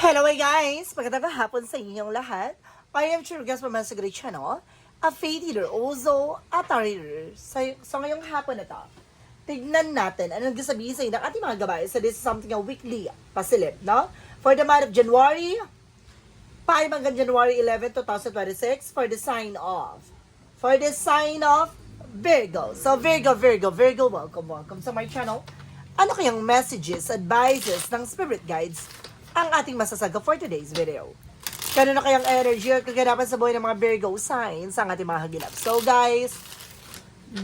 Hello guys! Magandang hapon sa inyong lahat. I am Churgas from Master Great Channel, a faith healer, also a tarot. So ngayong hapon na to, tignan natin anong sabihin sa inyo ng ating mga gabay. So this is something a weekly pasilip, no? For the month of January, 5 hanggang January 11, 2026, for the sign of Virgo. So Virgo, welcome sa my channel. Ano kayang messages, advices ng spirit guides ang ating masasaga for today's video? Kano na kayang energy at kaganapan sa buhay ng mga Virgo signs ang ating mga hagilap? So guys,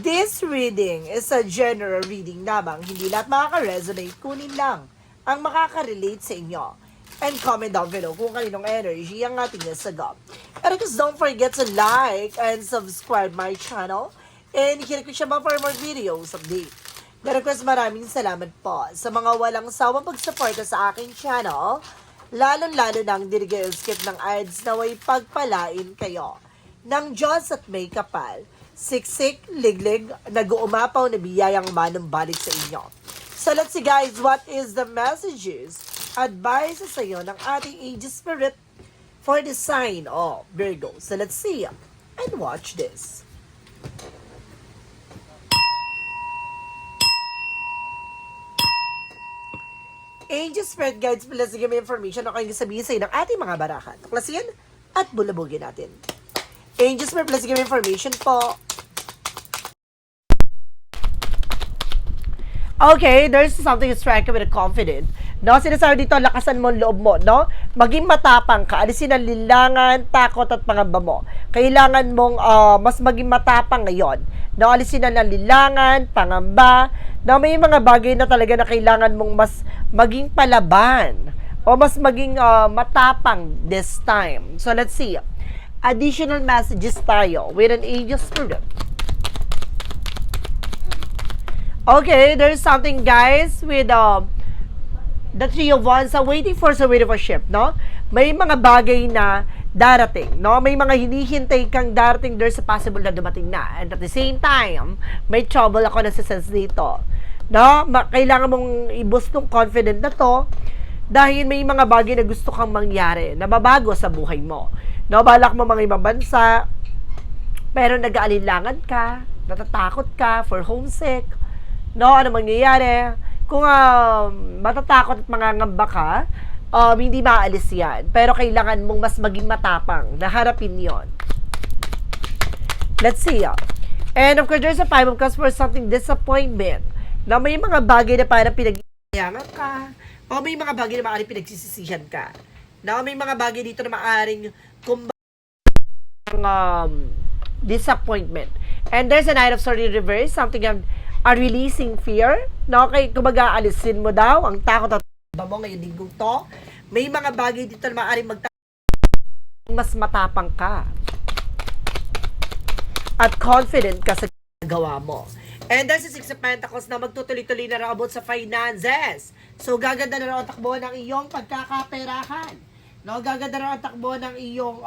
this reading is a general reading lamang. Hindi lahat makaka-resonate, kunin lang ang makaka-relate sa inyo. And comment down below kung kaninong energy ang ating nasaga. And just don't forget to like and subscribe my channel. And hit ko siya for more videos update. Na-request maraming salamat po sa mga walang sawang pagsuporta sa aking channel, lalo-lalo nang skip ng ads na way pagpalain kayo ng Diyos at may kapal, siksik, liglig, nag-uumapaw na biyayang manumbalik sa inyo. So let's see guys, what is the messages, advice sa iyo ng ating angel spirit for the sign of Virgo. So let's see and watch this. Angel Spirit Guides, please give me information o kayong sabihin sa ng ating mga barahan. Tuklasin at bulabugin natin. Angel Spirit, please give me information po. Okay, there's something striking with a confident. No, sinasabi dito, lakasan mo ang loob mo, no? Maging matapang ka, alisin ang lilangan, takot at pangamba mo. Kailangan mong mas maging matapang ngayon. No, alisin ang lilangan, pangamba. No, may mga bagay na talaga na kailangan mong mas maging palaban o mas maging matapang this time. So let's see. Additional messages tayo with an angel spirit. Okay, there's something guys with the Three of Wands, waiting for ship, no? May mga bagay na darating, no? May mga hinihintay kang darating, there's a possible na dumating na. And at the same time, may trouble ako na sense dito. No? Kailangan mong i-boost ng confident na to dahil may mga bagay na gusto kang mangyari, na mabago sa buhay mo. No? Balak mo mga ibang bansa, pero nag-aalinlangan ka, natatakot ka for homesick. No? Ano mangyayari? Kung matatakot at mangangamba ka, hindi maalis yan. Pero kailangan mong mas maging matapang na harapin yon. Let's see. And of course, there's a Five of Cups for something disappointment. Na may mga bagay na parang pinag-iyangan ka, o may mga bagay na maaaring pinagsisisihan ka. Na may mga bagay dito na maaaring disappointment. And there's a Knight of Swords in reverse, something are releasing fear. No, kay kumbaga alisin mo daw ang takot at mo ngayon linggong to. May mga bagay dito na maaaring mas matapang ka at confident ka sa gawa mo. And there's a Six of Pentacles na magtutuloy-tuloy na raw about sa finances. So gaganda na raw ang takbo ng iyong pagkakaperahan. No, gaganda na raw ang takbo ng iyong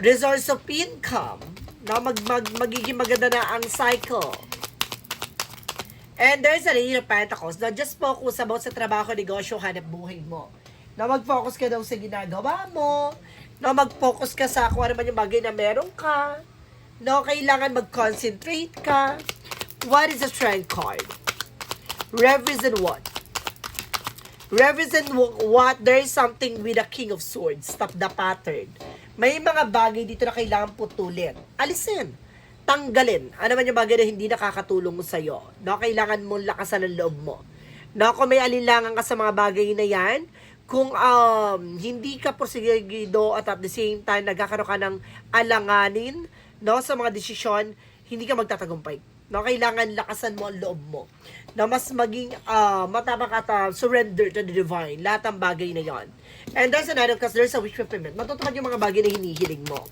resource of income. No, magiging maganda na ang cycle. And there's a Eight of Pentacles na just focus about sa trabaho, negosyo, hanap buhay mo. Na mag-focus ka daw sa ginagawa mo. Na mag-focus ka sa kung ano man yung bagay na meron ka. No, kailangan mag-concentrate ka. What is the Strength card? Represent what? Represent what? There is something with the King of Swords. Stop the pattern. May mga bagay dito na kailangan putulin. Alisin. Tanggalin. Ano man yung bagay na hindi nakakatulong mo sa'yo. No, kailangan mo lakasan ang loob mo. No, kung may alinlangan ka sa mga bagay na yan, kung hindi ka porsigido at the same time nagkakaroon ka ng alanganin, no, sa mga desisyon, hindi ka magtatagumpay. No, kailangan lakasan mo ang loob mo. Na mas maging matapang at surrender to the divine. Lahat ng bagay na yon. And there's another because there's a wish fulfillment. Matutupad yung mga bagay na hinihiling mo.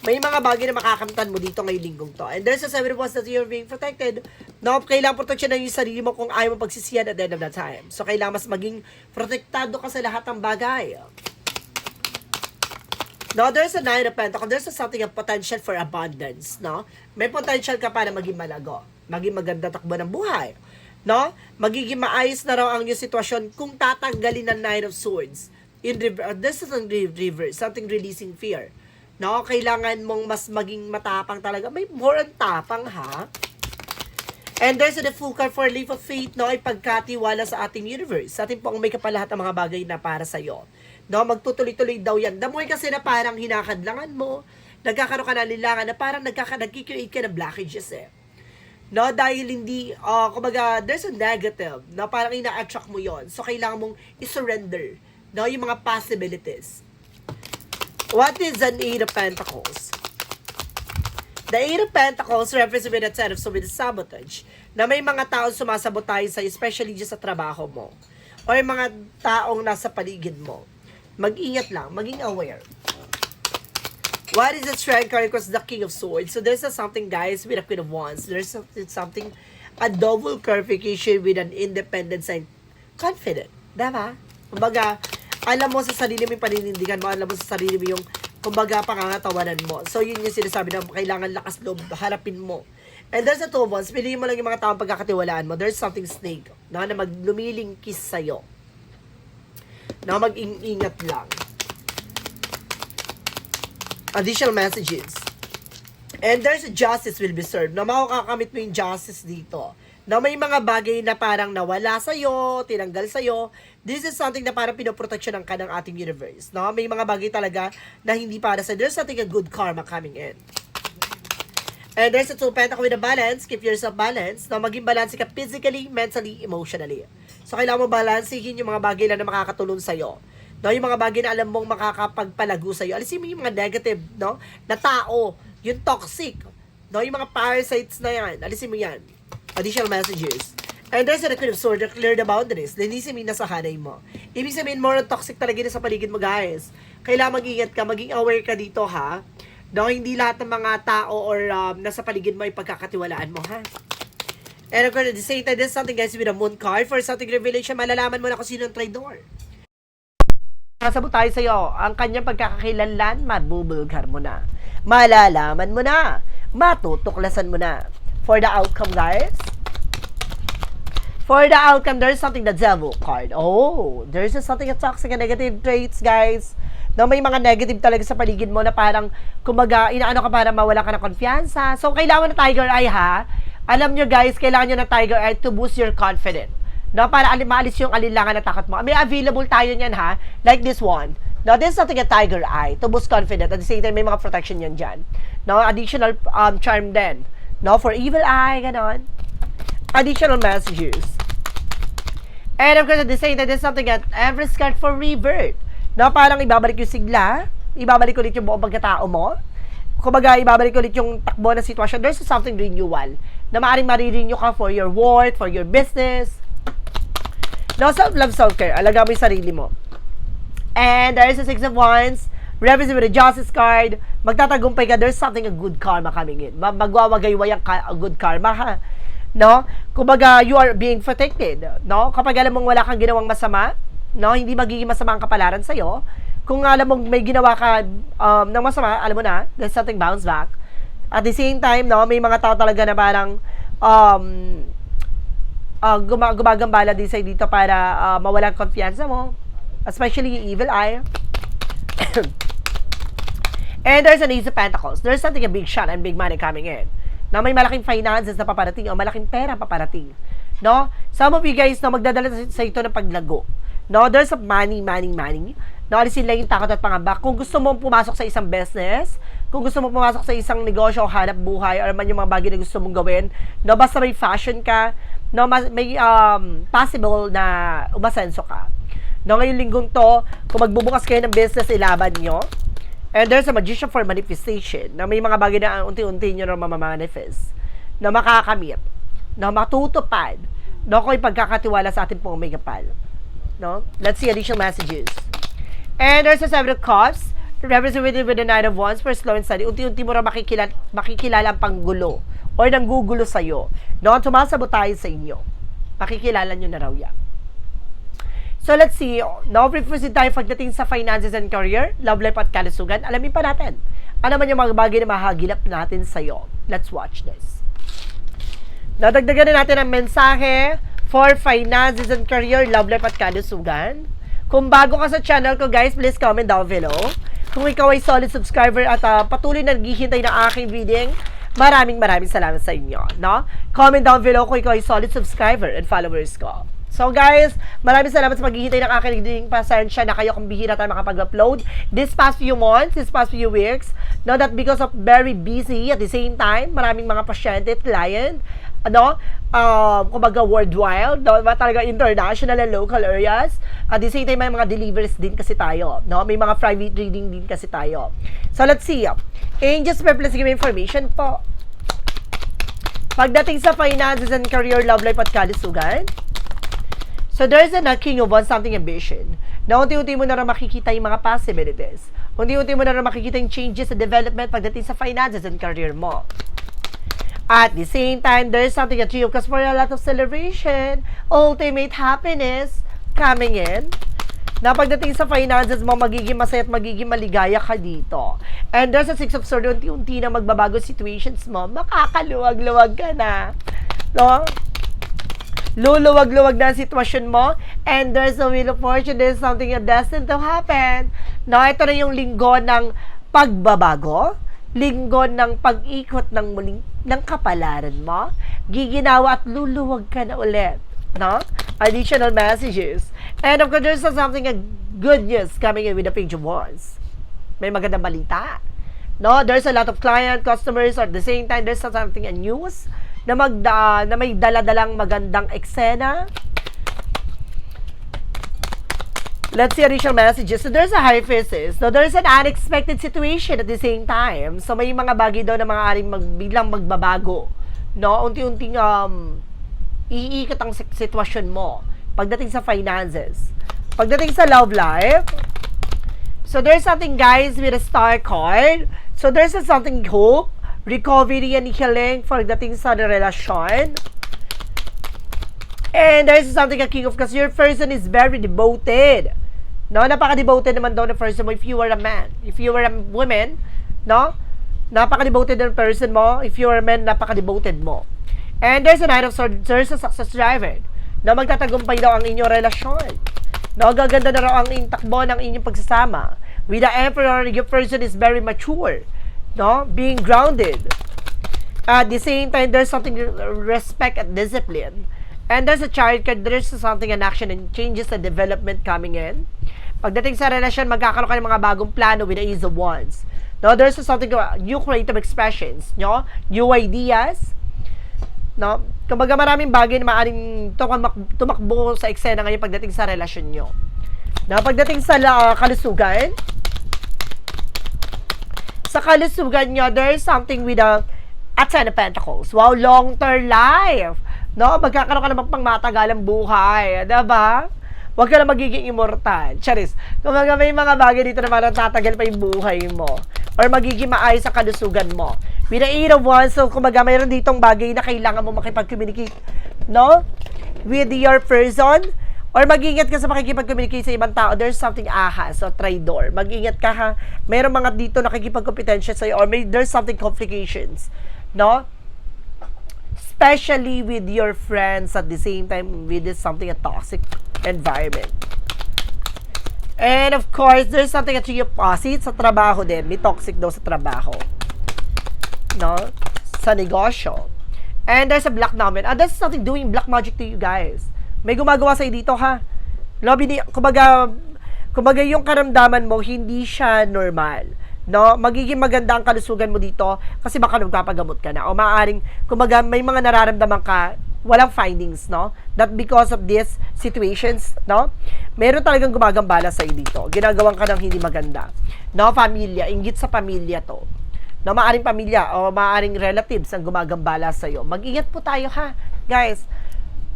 May mga bagay na makakamtan mo dito ngayong linggong to. And there's a Seven of Wands that you're being protected. No, kailangan protection na yung sarili mo kung ayaw mo pagsisiyan at the end of that time. So, kailangan mas maging protektado ka sa lahat ng bagay. No, there's a Nine of Pentacles. There's something of potential for abundance, no? May potential ka para maging malago. Maging maganda takbo ng buhay. no? Magiging maayos na raw ang iyong sitwasyon kung tatanggalin ng Nine of Swords. In this is in reverse, something releasing fear. No, kailangan mong mas maging matapang talaga. May more on tapang, ha? And there's the full card for leap of faith, no? Ay pagkatiwala sa ating universe. Sa ating pong may kapalahat ng mga bagay na para sa'yo. No, magtutuloy-tuloy daw yan. Damoy kasi na parang hinakadlangan mo, nagkakaroon ka ng lilangan na parang nagkikreate ka ng blockages eh. No, dahil hindi, kumbaga, there's a negative, na parang ina-attract mo yon. So, kailangan mong i-surrender, no, yung mga possibilities. What is an Eight of Pentacles? The Eight of Pentacles represents with a set of sabotage, na may mga taong sumasabotahe sa'yo, especially dyan sa trabaho mo, or mga taong nasa paligid mo. Mag-ingat lang, maging aware. What is the strength card? Because the King of Swords. So there's something, guys, with a Queen of Wands. There's something, a double clarification with an independent sign. Confident. Diba? Kumbaga, alam mo sa sarili mo yung paninindigan mo, alam mo sa sarili mo yung, kumbaga, pangangatawanan mo. So yun yung sinasabi na kailangan lakas loob, harapin mo. And there's a Two of Wands. Piliin mo lang yung mga taong pagkakatiwalaan mo. There's something snake, no, na maglumiling kiss sa'yo. Na mag-ingat lang. Additional messages. And there's a justice will be served. Na makakakamit mo yung justice dito. Na may mga bagay na parang nawala sa'yo, tinanggal sa'yo. This is something na parang pinoproteksyonan ka ng ating universe. No? May mga bagay talaga na hindi para sa'yo. There's something a good karma coming in. And there's a Two of Pentacles with a balance. Keep yourself balanced. Na maging balance ka physically, mentally, emotionally. So, kailangan mo balansihin yung mga bagay na makakatulong sa'yo. No, yung mga bagay na alam mong makakapagpalago sa'yo. Alisin mo yung mga negative, no, na tao, yung toxic, no, yung mga parasites na yan. Alisin mo yan. Additional messages. And there's a Queen of Swords, clear the boundaries. Linisin mo yung nasa hanay mo. Ibig sabihin, more toxic talaga na sa paligid mo, guys. Kailangan mag-ingat ka, maging aware ka dito, ha. No, hindi lahat ng mga tao or nasa paligid mo ay pagkakatiwalaan mo, ha. And of course, at the same time, there's something, guys, with a moon card. For something revelation, malalaman mo na kung sino ang traitor. Kasabot tayo sa'yo, ang kanyang pagkakakilanlan, mabubulgar mo na. Malalaman mo na. Matutuklasan mo na. For the outcome, guys. For the outcome, there's something, the devil card. Oh, there's something a toxic and negative traits, guys. Na may mga negative talaga sa paligid mo na parang, kumaga, inaano ka para mawala ka ng konfiansa. So, kailangan na tiger eye, ha? Alam nyo, guys, kailangan nyo na tiger eye to boost your confidence. No, para maalis yung alinlangan na takot mo. May available tayo niyan, ha? Like this one. No, this is something a tiger eye to boost confidence. At the same time, may mga protection yan dyan. No, additional charm din. No, for evil eye, ganon. Additional messages. And of course, at the same time, there's something at every card for rebirth. No, parang ibabalik yung sigla. Ibabalik ulit yung buong pagkatao mo. Kumbaga, ibabalik ulit yung takbo na sitwasyon. There's something renewal. Na maaaring marirenew ka for your work, for your business. No, self-love, self-care. Alaga mo yung sarili mo. And there is a Six of Wands. Represent with a Justice card. Magtatagumpay ka. There's something a good karma coming in. Magwawagaywayang a good karma, ha? No? Kumbaga, you are being protected. No? Kapag alam mong wala kang ginawang masama, no? Hindi magiging masama ang kapalaran sa'yo. Kung alam mong may ginawa ka ng masama, alam mo na, there's something bounce back. At the same time, no? May mga tao talaga na parang gumagambala din sa'yo dito para mawala ang konfiansa mo. Especially yung evil eye. And there's an Ace of Pentacles. There's something a big shot and big money coming in. Na may malaking finances na paparating o malaking pera paparating. No? Some of you guys na magdadala sa ito ng paglago. No? There's a money. No? Alisin lang yung takot at pangamba. Kung gusto mong pumasok sa isang business, kung gusto mong pumasok sa isang negosyo o hanap buhay or man yung mga bagay na gusto mong gawin, no? Basta may fashion ka, no, may possible na umasenso ka. No, ngayong linggong to, kung magbubukas kayo ng business, ilaban nyo. And there's a magician for manifestation, na may mga bagay na unti-unti nyo na mamamanifest, na makakamit, na matutupad, no, kung ipagkakatiwala sa ating pong may kapal. No? Let's see additional messages. And there's a Seven of Cups, represented with the Nine of Wands for slow and steady. Unti-unti mo na makikilala ang panggulo or nanggugulo sa'yo. No, tumasabot tayo sa inyo. Makikilala nyo na raw yan. So, let's see. Now, represent tayo pagdating sa finances and career, love life at kalusugan. Alamin pa natin. Ano man yung mga bagay na mahagilap natin sa'yo. Let's watch this. Nadagdagan na natin ang mensahe for finances and career, love life at kalusugan. Kung bago ka sa channel ko guys, please comment down below. Kung ikaw ay solid subscriber at patuloy na naghihintay ng aking reading, maraming salamat sa inyo, no? Comment down below kung ikaw ay solid subscriber and followers ko. So guys, maraming salamat sa paghihintay ng aking reading. Pasensya na kayo kung bihira tayo makapag-upload this past few months, this past few weeks. Know that because of very busy at the same time, maraming mga pasyente, client, kumbaga worldwide, no? Talaga international and local areas. At the same time, may mga deliveries din kasi tayo, no? May mga private reading din kasi tayo. So let's see. Angels, please give me information po. Pagdating sa finances and career, love life at kalusugan. So there's a King of Wands, something ambition. Na unti-unti mo na rin makikita yung mga possibilities. Unti-unti mo na rin makikita yung changes sa development pagdating sa finances and career mo. At the same time, there's something that you, because for a lot of celebration, ultimate happiness coming in. Na pagdating sa finances mo, magiging masaya at magiging maligaya ka dito. And there's a Six of Swords, unti-unti na magbabago situations mo, makakaluwag-luwag ka na. No? Luluwag-luwag na ang sitwasyon mo, and there's a wheel of fortune, there's something destined to happen. No, ito na yung linggo ng pagbabago, linggo ng pag-ikot ng muling ng kapalaran mo, giginawa at luluwag ka na ulit. No? Additional messages. And of course, there's something good news coming in with the Page of Wands. May magandang balita. No, there's a lot of client, customers, at the same time, there's something news na may dala-dalang magandang eksena. Let's see additional messages. So there's a high physis. So there's an unexpected situation at the same time. So may mga bagay daw na mga aring biglang magbabago. No, unti-unting iikot ang sitwasyon mo pagdating sa finances. Pagdating sa love life, so there's something guys with a star card. So there's something hope, recovery and healing pagdating sa relasyon. And there's something a king of, because your person is very devoted. No, napaka-devoted naman daw na person mo if you are a man. If you are a woman, no, napaka-devoted ng person mo. If you are a man, napaka-devoted mo. And there's a Knight of Swords, there's a success driver na magtatagumpay daw ang inyong relasyon. No, gaganda na raw ang inyong takbo ng inyong pagsasama. With the Emperor, your person is very mature. No, being grounded. At the same time, there's something respect and discipline. And there's a Chariot card, there's something an action and changes and development coming in. Pagdating sa relasyon, magkakaroon ka ng mga bagong plano with the Ace of Wands. No, there's something new creative expressions, no, new ideas. No, kumbaga maraming bagay na maaaring tumakbo sa eksena ngayon pagdating sa relasyon nyo. No, pagdating sa kalusugan, sa kalusugan nyo, there's something with a Ten of Pentacles. Wow, long-term life. No, magkakaroon ka naman pang matagalang buhay. Diba? Huwag ka na magiging immortal. Charis. Kung may mga bagay dito na parang tatagal pa yung buhay mo. Or magiging maayos sa kalusugan mo. With the Eight of Wands, so kumbaga mayroon ditong bagay na kailangan mo makipag-communicate, no? With your person. Or mag-ingat ka sa makikipag-communicate sa ibang tao. There's something ahas o traidor. Mag-ingat ka ha. Mayroong mga dito nakikipag-kompetensya sa'yo. Or there's something complications. No? Especially with your friends at the same time with something a toxic environment. And of course, there's something at your opposite sa trabaho din. May toxic daw sa trabaho. No? Sa negosyo. And there's a black number. And there's something doing black magic to you guys. May gumagawa sa'yo dito ha. Kumbaga yung karamdaman mo, hindi siya normal. No? Magiging maganda ang kalusugan mo dito kasi baka nagpapagamot ka na. O maaaring, kumbaga may mga nararamdaman ka, walang findings, no? That because of these situations, no? Meron talagang gumagambala sa'yo dito. Ginagawan ka ng hindi maganda. No? Pamilya, inggit sa pamilya to. No? Maaaring pamilya o maaaring relatives ang gumagambala sa'yo. Mag-ingat po tayo ha, guys.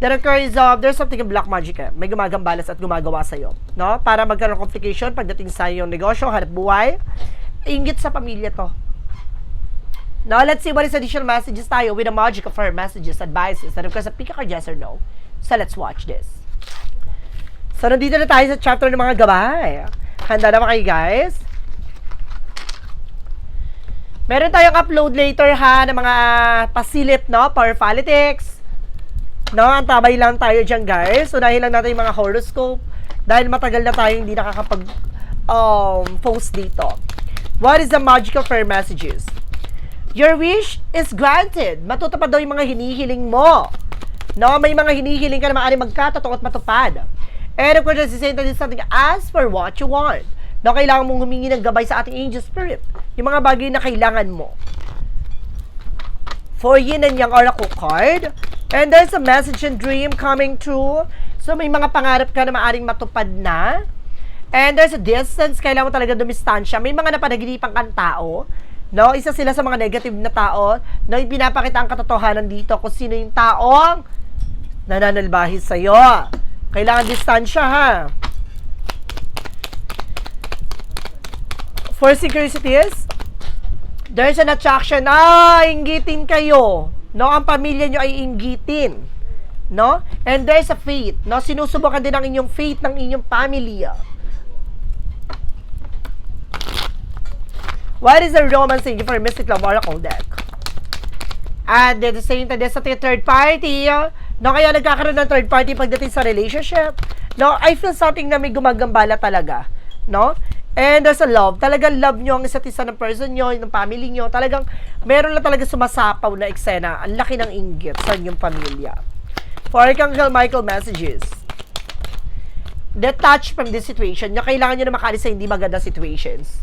There's something in black magic may gumagambalas at gumagawa sa'yo, no? Para magkaroon ng complication pagdating sa iyong negosyo, hanap buhay, inggit sa pamilya to. Now, let's see what is additional messages tayo with the magic of her messages, advices, and of course, a pick a card, yes or no. So, let's watch this. So, nandito na tayo sa chapter ng mga gabay. Handa na ba kayo, guys? Meron tayong upload later, ha, ng mga pasilip, no? Power politics. No, antabay lang tayo dyan, guys. Unahin lang natin yung mga horoscope dahil matagal na tayo hindi nakakapag post dito. What is the magical prayer messages? Your wish is granted. Matutupad daw yung mga hinihiling mo. No, may mga hinihiling ka na maaaring magkatotoo at matupad. And of course, at the same time, something, ask for what you want. No, kailangan mong humingi ng gabay sa ating angel spirit. Yung mga bagay na kailangan mo. For yin and yang oracle card. And there's a message and dream coming true. So, may mga pangarap ka na maaaring matupad na. And there's a distance, kailangan mo talaga dumistansya. May mga napanaginipan kang tao, no? Isa sila sa mga negative na tao, no? Pinapakita ang katotohanan dito kung sino yung taong nananalbahi sa'yo. Kailangan distansya, ha? For synchronicities, there's an attraction. Inggitin kayo. No? Ang pamilya nyo ay inggitin. No? And there's a faith. No? Sinusubukan din ang inyong faith ng inyong pamilya. What is the romance saying for Mystic Love Oracle deck? And at the same time, there's a third party. No, kaya nagkakaroon ng third party pagdating sa relationship. No, I feel something na may gumagambala talaga. No? And there's a love. Talagang love nyo ang isa't isa ng person nyo, ng family nyo. Talagang meron na talaga sumasapaw na eksena. Ang laki ng inggit sa inyong pamilya. For Archangel Michael messages. Detach from this situation. Kailangan nyo na makaalis sa hindi maganda situations.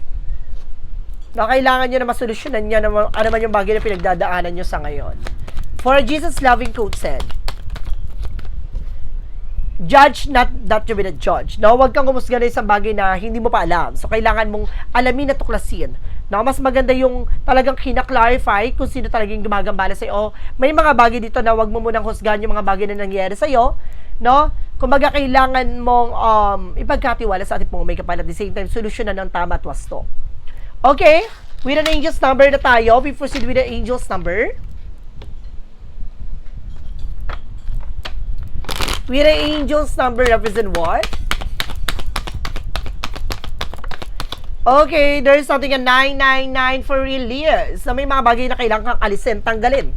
No, kailangan nyo na masolusyonan nyo ano man yung bagay na pinagdadaanan nyo sa ngayon. For Jesus loving quote said, judge not that you be the judge. No, huwag kang humusga na isang bagay na hindi mo pa alam. So, kailangan mong alamin at tuklasin. No, mas maganda yung talagang kina-clarify kung sino talagang gumagambala sa'yo. May mga bagay dito na huwag mo munang husgahan yung mga bagay na nangyayari sa'yo. No? Kumbaga, kailangan mong ipagkatiwala sa ating pong may kapal at the same time, solusyonan ng tama at wasto. Okay, with an angel's number na tayo. We proceed with the angel's number. With an angel's number represent what? Okay, there's something a 999 for real years. So, may mga bagay na kailangan kang alisin, tanggalin.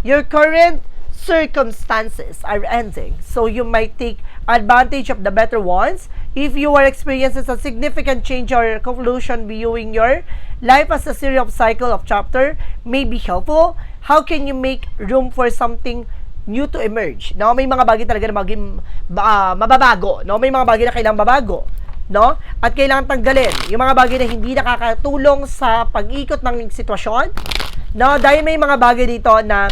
Your current circumstances are ending. So, you might take advantage of the better ones. If you are experiencing a significant change or conclusion viewing your life as a series of cycle of chapter may be helpful. How can you make room for something new to emerge? No, may mga bagay talaga na maging mababago. No, may mga bagay na kailangang babago. No? At kailangan tanggalin yung mga bagay na hindi nakakatulong sa pag-ikot ng sitwasyon. No, dahil may mga bagay dito na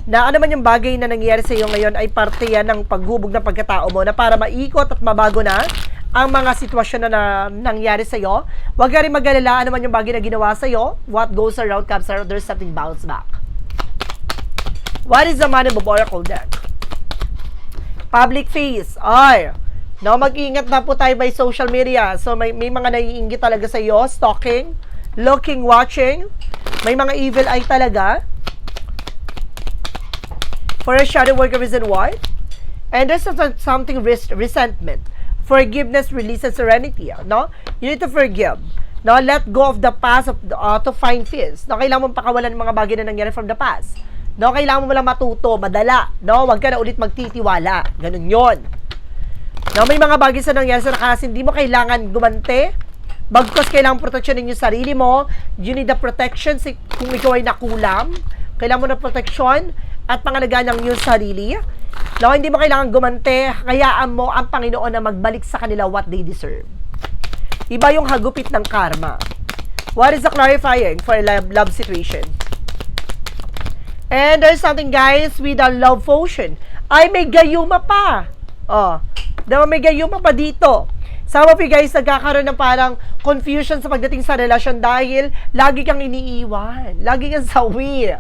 ano man yung bagay na nangyayari sa iyo ngayon ay parte yan ng paghubog ng pagkatao mo na para maikot at mabago na ang mga sitwasyon na nangyari sa iyo. Huwag ka rin mag-alala ano man yung bagay na ginawa sa iyo. What goes around comes around. There's something bounce back. What is the man of Oracle deck? Public face. No, mag-ingat na po tayo by social media. So, may mga naiinggit talaga sa iyo. Stalking, looking, watching. May mga evil eye talaga. For a shadow worker reason why? And there's something resentment. Forgiveness, release, and serenity. No? You need to forgive. No? Let go of the past to find peace. No? Kailangan mong pakawalan ng mga bagay na nangyari from the past. No? Kailangan mo lang matuto, madala. No? Huwag ka na ulit magtitiwala. Ganun yon. No? May mga bagay sa nangyari sa nakas, hindi mo kailangan gumante. Bagkus kailangan proteksyonin yung sarili mo. You need the protection kung ikaw ay nakulam. Kailangan mo na proteksyon at pangalagaan ng iyong sarili. No, hindi mo kailangan gumante, hayaan mo ang Panginoon na magbalik sa kanila what they deserve. Iba yung hagupit ng karma. What is the clarifying for a love situation? And there's something, guys, with a love potion. Ay, may gayuma pa. Diba, may gayuma pa dito. Some of you guys, nagkakaroon ng parang confusion sa pagdating sa relasyon dahil lagi kang iniiwan. Lagi kang sawi.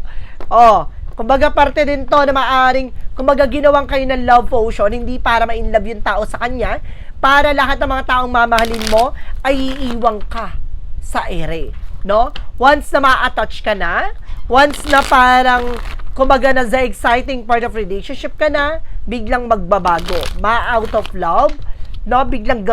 Kumbaga parte din to na maaring, kumbaga ginawang kayo ng love potion, hindi para ma-inlove yung tao sa kanya, para lahat ng mga taong mamahalin mo ay iiwang ka sa ere. No? Once na ma-attach ka na, once na parang, kumbaga na sa exciting part of relationship ka na, biglang magbabago. Ma-out of love, no? Biglang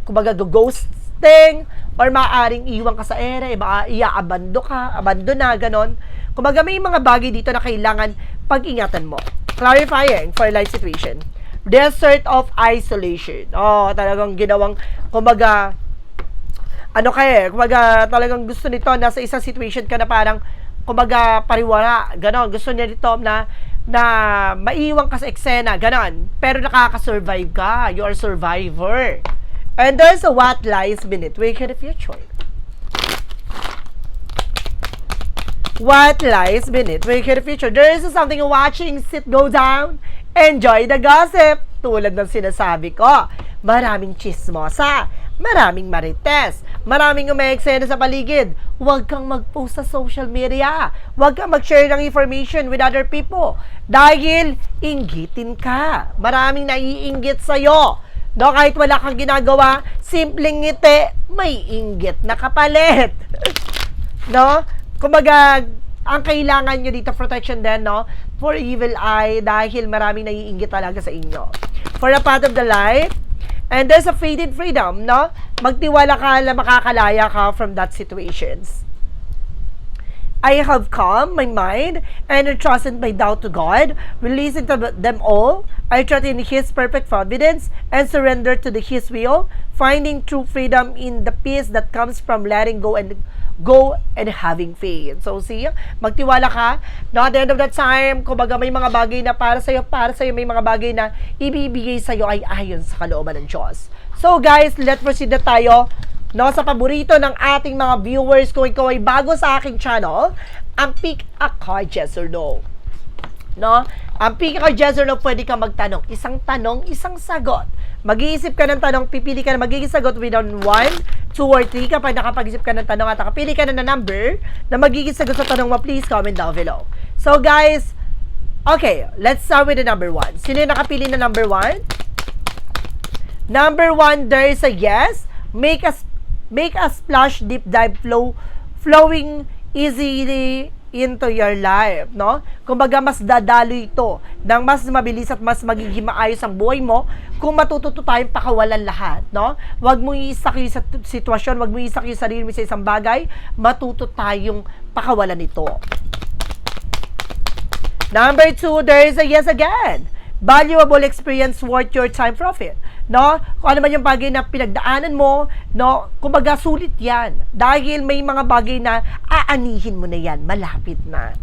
kumbaga ghosting, or maaring iwan ka sa ere, iaabando ka, abandona, ganon. Kumbaga may mga bagay dito na kailangan pag-ingatan mo. Clarifying for life situation. Desert of isolation. Oh, talagang ginawang, kumbaga, kumbaga talagang gusto nito, nasa isang situation ka na parang, kumbaga, pariwara, ganon. Gusto niya dito na maiwan ka sa eksena, ganon. Pero nakaka-survive ka. You are a survivor. And there's a what lies beneath. Wake in the future. What lies beneath? Wake in the future. There is something watching, sit, go down, enjoy the gossip. Tulad ng sinasabi ko, maraming chismosa, maraming marites, maraming umeeksena sa paligid. Huwag kang mag-post sa social media. Huwag kang mag-share ng information with other people. Dahil, inggitin ka. Maraming naiinggit sa'yo. No, kahit wala kang ginagawa, simpleng ngiti, may inggit na kapalit. No? Kumbaga, ang kailangan nyo dito, protection din, no? For evil eye, dahil maraming naiinggit talaga sa inyo. For a path of the light, and there's a faded freedom, no? Magtiwala ka na makakalaya ka from that situations. I have calmed my mind and entrusted my doubt to God, releasing them all. I trust in His perfect providence and surrender to His will, finding true freedom in the peace that comes from letting go and having faith. So, see, magtiwala ka. No, at the end of that time, kumbaga may mga bagay na para sa'yo, may mga bagay na ibibigay sa'yo ay ayon sa kalooban ng Diyos. So, guys, let's proceed na tayo, no, sa paborito ng ating mga viewers. Kung ikaw ay bago sa aking channel, ang pick a card, yes or no. No? Ang pick a card, yes or no, pwede ka magtanong. Isang tanong, isang sagot. Mag-iisip ka ng tanong, pipili ka na magiging sagot within 1, 2, or 3. Kapag nakapag-isip ka ng tanong at nakapili ka na ng number na magiging sagot sa tanong mo, please comment down below. So guys, okay, let's start with the number 1. Sino yung nakapili na number 1? Number 1, there is a yes. Make a splash, deep dive, flowing easily into your life, no? Kumbaga, mas dadalo ito ng mas mabilis at mas magiging maayos ang buhay mo kung matututo tayong pakawalan lahat, no? Huwag mo iisakay sa sitwasyon, huwag mo iisakay sa sarili mo sa isang bagay, matuto tayong pakawalan ito. Number 2, there is a yes again. Valuable experience worth your time profit. No? Kung ano man yung bagay na pinagdaanan mo, no? Kumbaga, sulit yan. Dahil may mga bagay na aanihin mo na yan. Malapit na.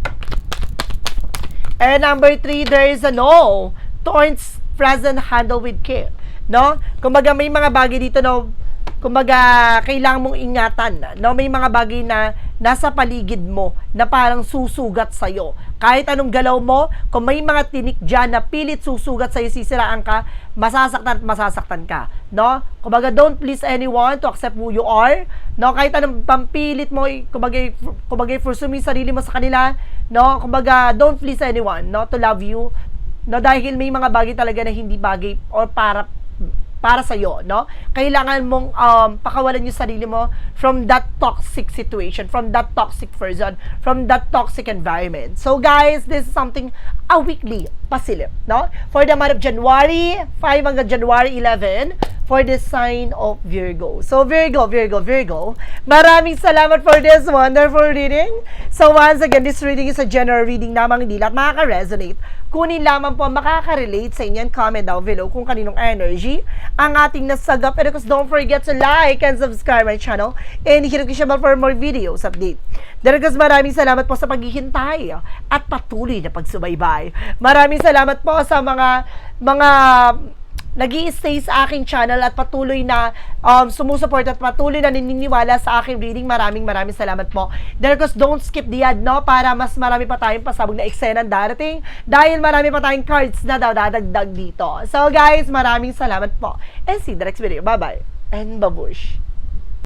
And number 3, there is a no. Thorns present, handle with care. No? Kumbaga, may mga bagay dito, no? Kumbaga, kailangan mong ingatan. No? May mga bagay na nasa paligid mo na parang susugat sa'yo. Kahit anong galaw mo, kung may mga tinik dyan na pilit susugat sa'yo, sisiraan ka, masasaktan at masasaktan ka. No? Kumbaga, don't please anyone to accept who you are. No? Kahit anong pampilit mo, kumbaga, forsumi sarili mo sa kanila. No? Kumbaga, don't please anyone, no? To love you. No? Dahil may mga bagay talaga na hindi bagay or para sa'yo, no? Kailangan mong pakawalan yung sarili mo from that toxic situation, from that toxic person, from that toxic environment. So, guys, this is something, a weekly pasilip, no? For the month of January 5 hanggang January 11, for the sign of Virgo. So, Virgo, maraming salamat for this wonderful reading. So, once again, this reading is a general reading namang hindi lahat makaka-resonate. Kunin lamang po makaka-relate sa inyo, comment down below kung kaninong energy ang ating nasagap. And of course, don't forget to like and subscribe my channel and hit the bell for more videos update. Daragas, maraming salamat po sa paghihintay at patuloy na pagsubaybay. Maraming salamat po sa mga nag-i-stay sa aking channel at patuloy na sumusuport at patuloy na naniniwala sa aking reading. Maraming salamat po. Daragas, don't skip the ad, no? Para mas marami pa tayong pasabog na eksena darating dahil marami pa tayong cards na dadagdag dito. So guys, maraming salamat po. And see you the next video. Bye-bye and babush!